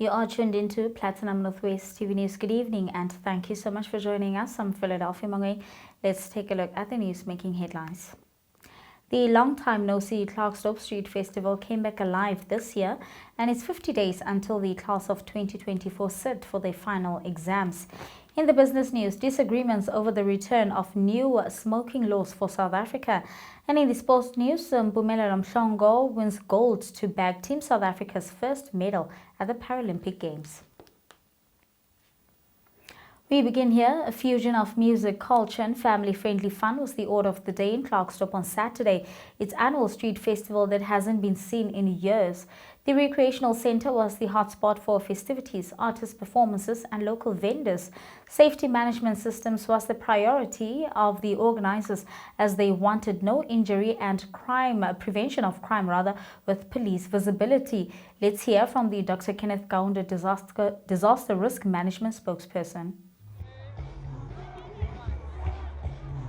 You are tuned into Platinum Northwest TV News. Good evening and thank you so much for joining us. I'm Philadelphia Mangoeng. Let's take a look at the news making headlines. The long-time no-see Klerksdorp Street Festival came back alive this year, and it's 50 days until the class of 2024 sit for their final exams. In the business news, disagreements over the return of new smoking laws for South Africa. And in the sports news, Mpumelelo Mhlongo wins gold to bag Team South Africa's first medal at the Paralympic Games. We begin here. A fusion of music, culture and family-friendly fun was the order of the day in Klerksdorp on Saturday. Its annual street festival that hasn't been seen in years. The recreational center was the hotspot for festivities, artist performances and local vendors. Safety management systems was the priority of the organizers as they wanted no injury and prevention of crime with police visibility. Let's hear from the Dr. Kenneth Kaunda, disaster risk management spokesperson.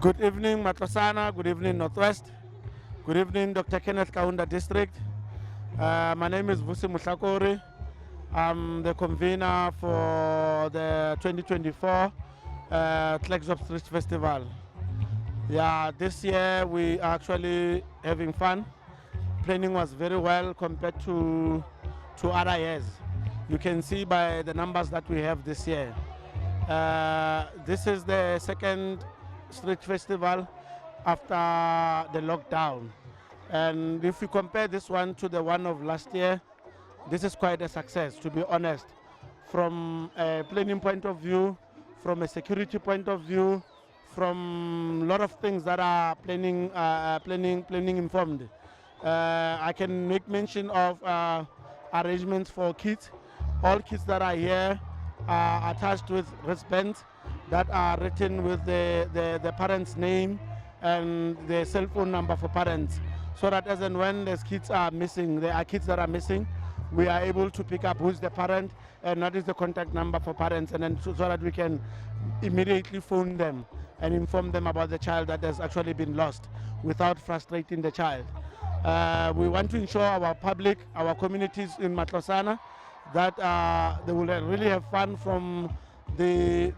Good evening, Matlosana. Good evening, Northwest. Good evening, Dr. Kenneth Kaunda District. My name is Vusi Muhlakori. I'm the convener for the 2024 Klerksdorp Street Festival. Yeah, this year we are actually having fun. Planning was very well compared to other years. You can see by the numbers that we have this year. This is the second street festival after the lockdown, and if you compare this one to the one of last year, this is quite a success, to be honest, from a planning point of view, from a security point of view, from a lot of things that are planning informed. I can make mention of arrangements for kids. All kids that are here are attached with wristbands that are written with the parent's name and the cell phone number for parents, so that as and when there's kids are missing, there are kids that are missing, we are able to pick up who's the parent and what is the contact number for parents, and then so that we can immediately phone them and inform them about the child that has actually been lost without frustrating the child. We want to ensure our public, our communities in Matlosana, that they will really have fun from the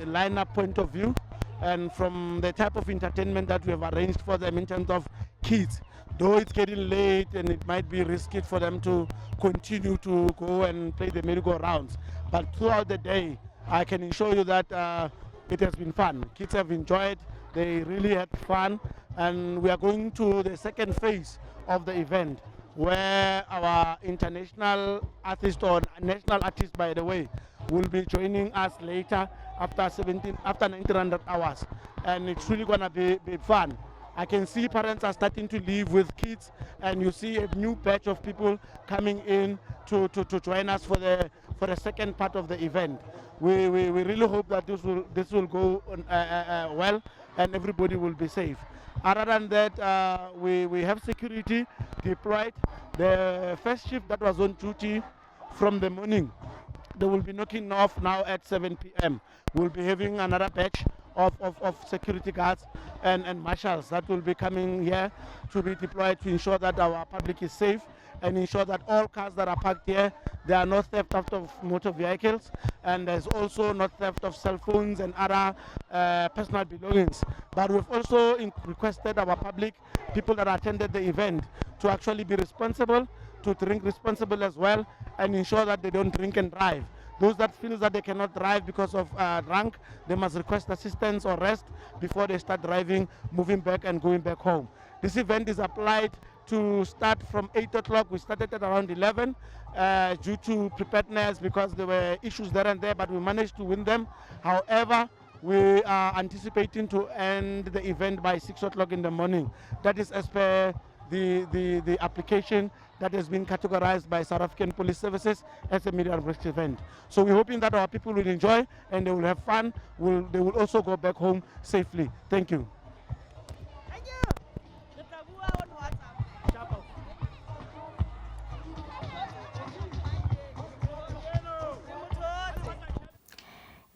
lineup point of view and from the type of entertainment that we have arranged for them in terms of kids. Though it's getting late and it might be risky for them to continue to go and play the merry-go-rounds, but throughout the day I can assure you that it has been fun. Kids have enjoyed, they really had fun, and we are going to the second phase of the event, where our international artist, or national artist by the way, will be joining us later after 1900 hours, and it's really gonna be fun. I can see parents are starting to leave with kids, and you see a new batch of people coming in to join us for the second part of the event. We really hope that this will go well and everybody will be safe. Other than that, we have security deployed. The first shift that was on duty from the morning, they will be knocking off now at 7 p.m. We'll be having another batch of security guards and marshals that will be coming here to be deployed to ensure that our public is safe and ensure that all cars that are parked here, there are no theft out of motor vehicles, and there's also no theft of cell phones and other personal belongings. But we've also requested our public, people that attended the event, to actually be responsible, to drink responsible as well, and ensure that they don't drink and drive. Those that feel that they cannot drive because of drunk, they must request assistance or rest before they start driving, moving back and going back home. This event is applied to start from 8 o'clock. We started at around 11 due to preparedness, because there were issues there and there, but we managed to win them. However, we are anticipating to end the event by 6 o'clock in the morning. That is as per the application that has been categorized by South African Police Services as a medium risk event. So we're hoping that our people will enjoy and they will have fun. They will also go back home safely. Thank you.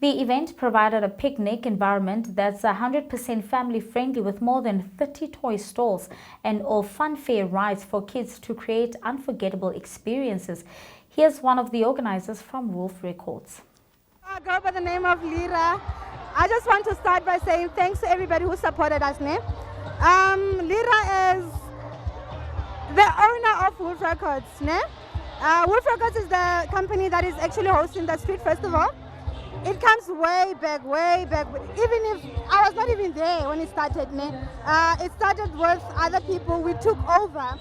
The event provided a picnic environment that's 100% family-friendly, with more than 30 toy stalls and all fun fair rides for kids to create unforgettable experiences. Here's one of the organizers from Wolf Records. I go by the name of Lira. I just want to start by saying thanks to everybody who supported us. Lira is the owner of Wolf Records. Wolf Records is the company that is actually hosting the street festival. It comes way back. Even if I was not even there when it started. It started with other people. We took over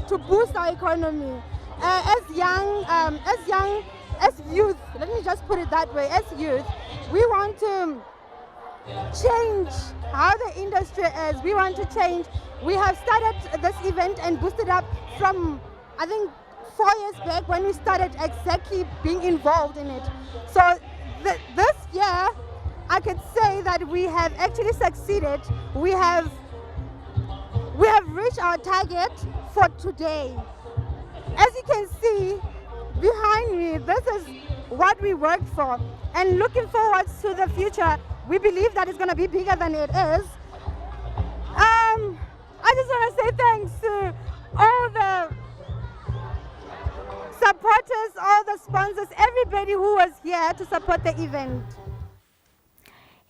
to boost our economy. As youth, let me just put it that way, as youth, we want to change how the industry is. We want to change. We have started this event and boosted up from, I think, 4 years back when we started exactly being involved in it. So this year, I could say that we have actually succeeded. We have reached our target for today. As you can see behind me, this is what we worked for. And looking forward to the future, we believe that it's going to be bigger than it is. I just want to say thanks to all the supporters, all the sponsors, everybody who was here to support the event.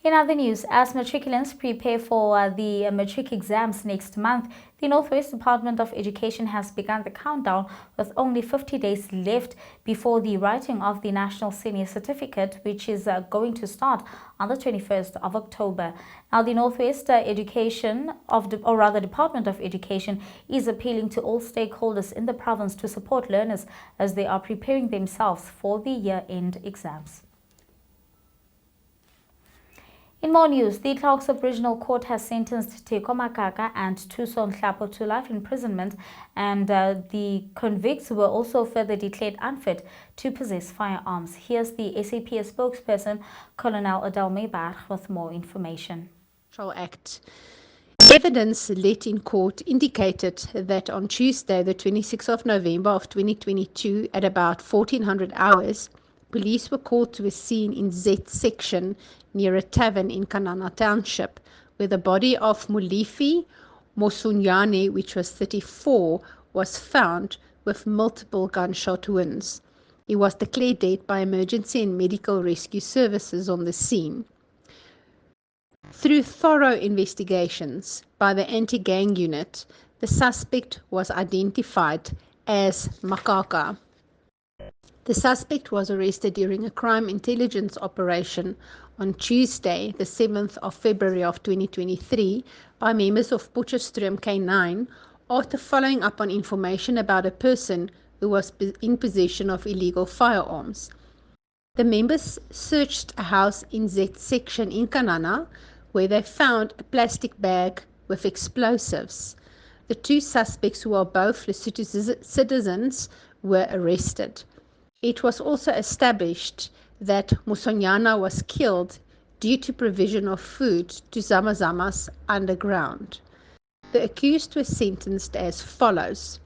In other news, as matriculants prepare for the matric exams next month, the Northwest Department of Education has begun the countdown with only 50 days left before the writing of the National Senior Certificate, which is going to start on the 21st of October. Now, the Northwest Department of Education is appealing to all stakeholders in the province to support learners as they are preparing themselves for the year-end exams. In more news, the Klerksdorp Regional Court has sentenced Teko Makaka and Thuso Nhlapo to life imprisonment, and the convicts were also further declared unfit to possess firearms. Here's the SAPS spokesperson, Colonel Adel Maybar, with more information. Act. Evidence let in court indicated that on Tuesday, the 26th of November of 2022, at about 1400 hours, police were called to a scene in Z section near a tavern in Kanana Township, where the body of Mulifi Mosunyane, which was 34, was found with multiple gunshot wounds. He was declared dead by emergency and medical rescue services on the scene. Through thorough investigations by the anti-gang unit, the suspect was identified as Makaka. The suspect was arrested during a crime intelligence operation on Tuesday, the 7th of February of 2023, by members of Potchefstroom K9 after following up on information about a person who was in possession of illegal firearms. The members searched a house in Z section in Kanana, where they found a plastic bag with explosives. The two suspects, who are both Lesotho citizens, were arrested. It was also established that Musonyana was killed due to provision of food to Zamazamas underground. The accused were sentenced as follows.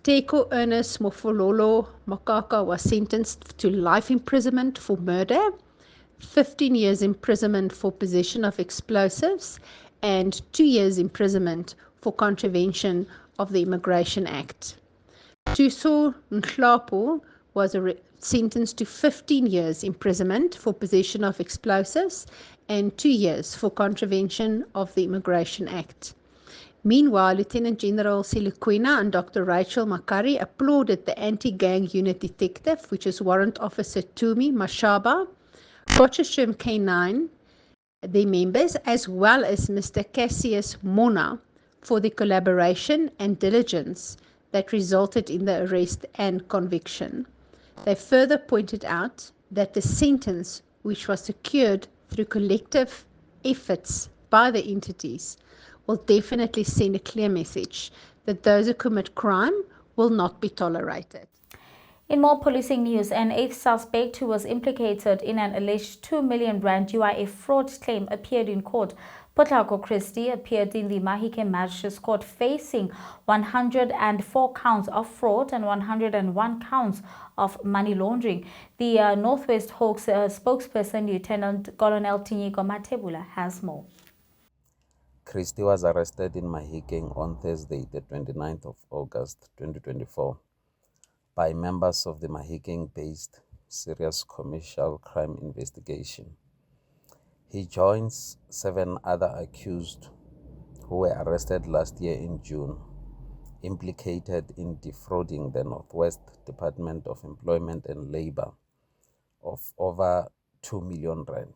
Teko Ernest Mofololo Makaka was sentenced to life imprisonment for murder, 15 years imprisonment for possession of explosives, and 2 years imprisonment for contravention of the Immigration Act. Thuso Nhlapo was sentenced to 15 years imprisonment for possession of explosives and 2 years for contravention of the Immigration Act. Meanwhile, Lieutenant General Silukwena and Dr. Rachel Makari applauded the anti-gang unit detective, which is Warrant Officer Tumi Mashaba, Potchefstroom K9, their members, as well as Mr. Cassius Mona, for the collaboration and diligence that resulted in the arrest and conviction. They further pointed out that the sentence, which was secured through collective efforts by the entities, will definitely send a clear message that those who commit crime will not be tolerated. In more policing news, an eighth suspect who was implicated in an alleged 2 million rand UIF fraud claim appeared in court. Potlako Christie appeared in the Mahikeng Magistrates Court facing 104 counts of fraud and 101 counts of money laundering. The Northwest Hawks spokesperson, Lieutenant Colonel Tinyiko Matebula, has more. Christie was arrested in Mahikeng on Thursday, the 29th of August 2024. by members of the Mahikeng-based Serious Commercial Crime Investigation. He joins 7 other accused who were arrested last year in June, implicated in defrauding the Northwest Department of Employment and Labor of over 2 million rand.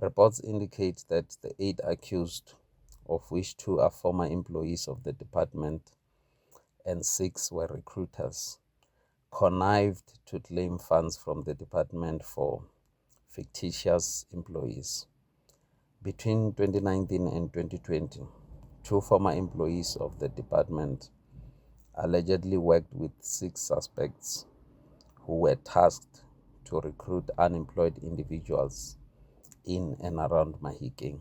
Reports indicate that the 8 accused, of which 2 are former employees of the department and 6 were recruiters, connived to claim funds from the department for fictitious employees. Between 2019 and 2020, 2 former employees of the department allegedly worked with 6 suspects who were tasked to recruit unemployed individuals in and around Mahikeng.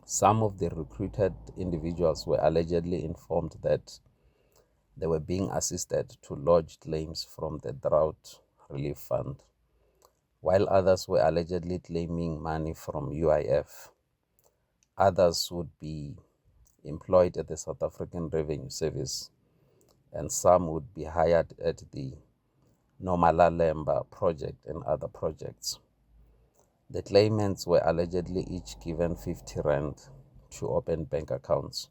Some of the recruited individuals were allegedly informed that they were being assisted to lodge claims from the Drought Relief Fund, while others were allegedly claiming money from UIF. Others would be employed at the South African Revenue Service, and some would be hired at the Nomalalemba project and other projects. The claimants were allegedly each given 50 rand to open bank accounts.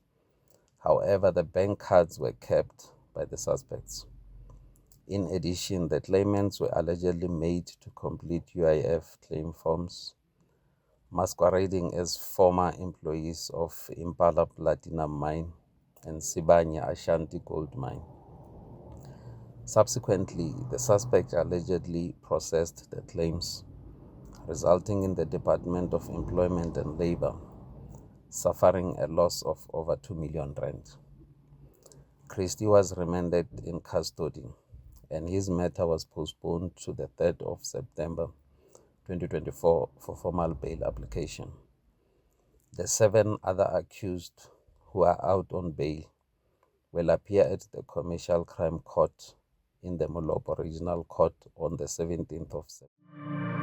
However, the bank cards were kept by the suspects. In addition, the claimants were allegedly made to complete UIF claim forms, masquerading as former employees of Impala Platinum Mine and Sibanye Ashanti Gold Mine. Subsequently, the suspect allegedly processed the claims, resulting in the Department of Employment and Labor suffering a loss of over 2 million rand. Christie was remanded in custody, and his matter was postponed to the 3rd of September 2024 for formal bail application. The 7 other accused who are out on bail will appear at the Commercial Crime Court in the Molopo Regional Court on the 17th of September.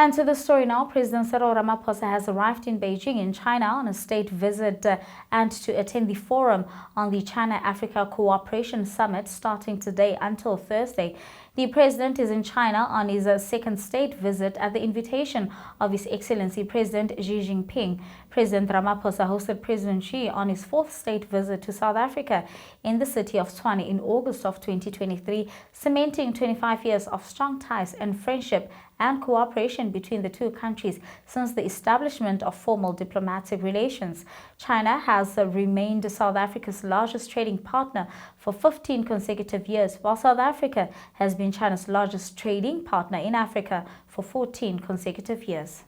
And to the story now, President Cyril Ramaphosa has arrived in Beijing in China on a state visit and to attend the forum on the China-Africa Cooperation Summit starting today until Thursday. The president is in China on his second state visit at the invitation of His Excellency President Xi Jinping. President Ramaphosa hosted President Xi on his 4th state visit to South Africa in the city of Tshwane in August of 2023, cementing 25 years of strong ties and friendship and cooperation between the two countries since the establishment of formal diplomatic relations. China has remained South Africa's largest trading partner for 15 consecutive years, while South Africa has been China's largest trading partner in Africa for 14 consecutive years.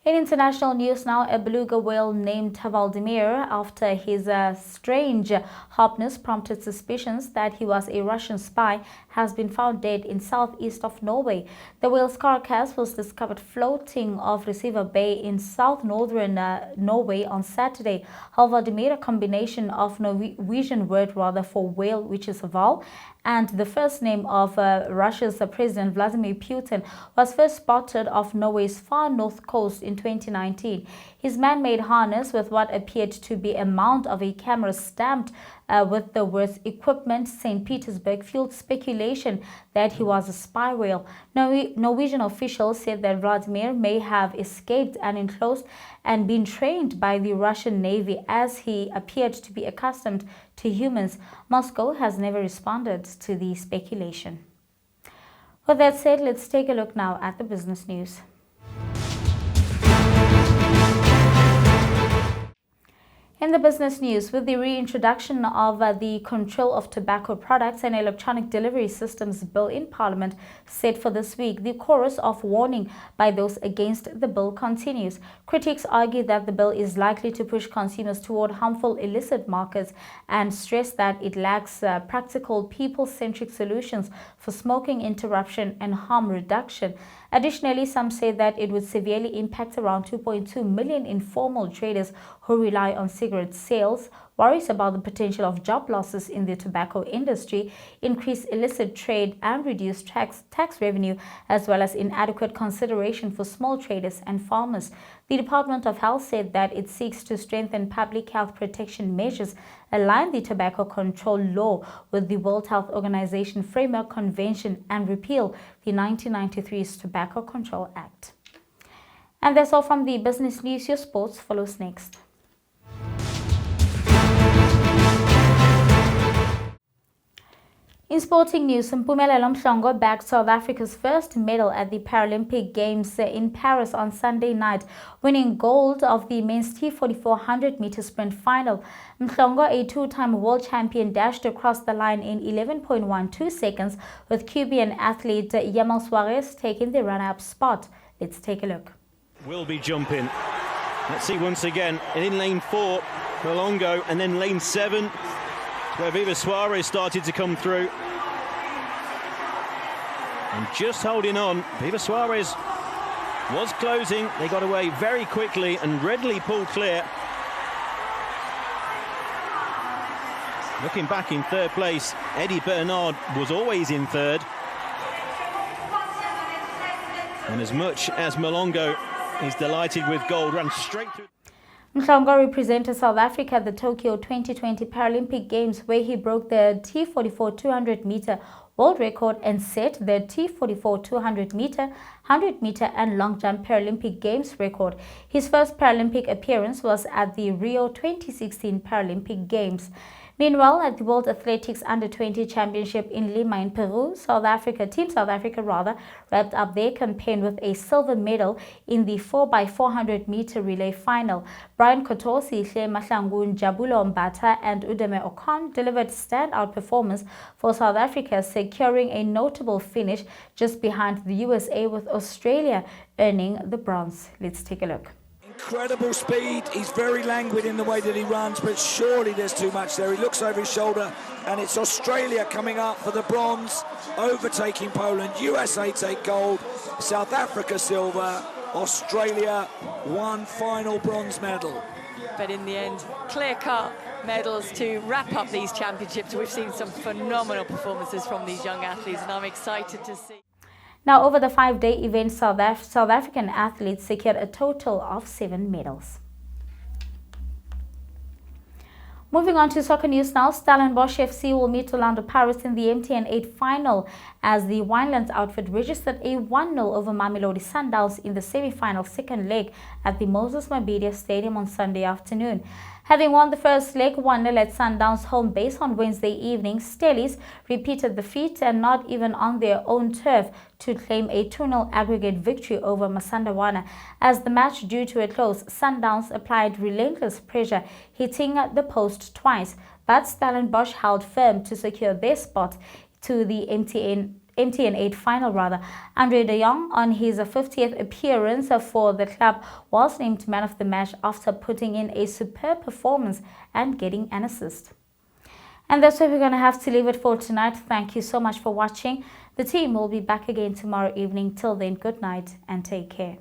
In international news now, a beluga whale named Vladimir, after his strange harpness prompted suspicions that he was a Russian spy, has been found dead in southeast of Norway. The whale's carcass was discovered floating off Receiver Bay in south-northern Norway on Saturday. Vladimir, a combination of Norwegian word for whale, which is Val, and the first name of Russia's President Vladimir Putin, was first spotted off Norway's far north coast in 2019. His man-made harness, with what appeared to be a mount of a camera stamped with the words "Equipment St. Petersburg," fueled speculation that he was a spy whale. Norwegian officials said that Vladimir may have escaped unenclosed and been trained by the Russian Navy, as he appeared to be accustomed to humans. Moscow has never responded to the speculation. With that said, let's take a look now at the business news. In the business news, with the reintroduction of the Control of Tobacco Products and Electronic Delivery Systems Bill in Parliament set for this week, the chorus of warning by those against the bill continues. Critics argue that the bill is likely to push consumers toward harmful illicit markets and stress that it lacks practical, people-centric solutions for smoking interruption and harm reduction. Additionally, some say that it would severely impact around 2.2 million informal traders who rely on cigarette sales. Worries about the potential of job losses in the tobacco industry, increased illicit trade and reduced tax revenue, as well as inadequate consideration for small traders and farmers. The Department of Health said that it seeks to strengthen public health protection measures, align the tobacco control law with the World Health Organization Framework Convention, and repeal the 1993's Tobacco Control Act. And that's all from the business news. Your sports follows next. In sporting news, Mpumelelo Mhlongo bagged South Africa's first medal at the Paralympic Games in Paris on Sunday night, winning gold of the men's T44 100-meter sprint final. Mhlongo, a two-time world champion, dashed across the line in 11.12 seconds, with Cuban athlete Yamal Suarez taking the runner-up spot. Let's take a look. Will be jumping. Let's see once again in lane 4, Mhlongo, and then lane 7. Where Viva Suarez started to come through. And just holding on, Viva Suarez was closing. They got away very quickly and readily pulled clear. Looking back in third place, Eddie Bernard was always in third. And as much as Mhlongo is delighted with gold, ran straight through. Mhlongo represented South Africa at the Tokyo 2020 Paralympic Games, where he broke the T44 200-meter world record and set the T44 200-meter, 100-meter and long jump Paralympic Games record. His first Paralympic appearance was at the Rio 2016 Paralympic Games. Meanwhile, at the World Athletics Under-20 Championship in Lima in Peru, Team South Africa wrapped up their campaign with a silver medal in the 4x400-meter relay final. Brian Kotosi, Hle Mahlangu, Jabulo Mbata and Udeme Okon delivered standout performance for South Africa, securing a notable finish just behind the USA, with Australia earning the bronze. Let's take a look. Incredible speed. He's very languid in the way that he runs, but surely there's too much there. He looks over his shoulder, and it's Australia coming up for the bronze, overtaking Poland. USA take gold, South Africa silver, Australia one final bronze medal. But in the end, clear-cut medals to wrap up these championships. We've seen some phenomenal performances from these young athletes, and I'm excited to see. Now, over the 5-day event, South African athletes secured a total of 7 medals. Moving on to soccer news now, Stellenbosch FC will meet Orlando Pirates in the MTN 8 final, as the Winelands outfit registered a 1-0 over Mamelodi Sundowns in the semi-final second leg at the Moses Mabhida Stadium on Sunday afternoon. Having won the first leg 1-0 at Sundowns' home base on Wednesday evening, Stellies repeated the feat, and not even on their own turf, to claim a 2-0 aggregate victory over Masandawana. As the match drew to a close, Sundowns applied relentless pressure, hitting the post twice, but Stellenbosch held firm to secure their spot to the MTN MTN 8 final Andre de Jong, on his 50th appearance for the club, was named man of the match after putting in a superb performance and getting an assist. And that's where we're going to have to leave it for tonight. Thank you so much for watching. The team will be back again tomorrow evening. Till then, good night and take care.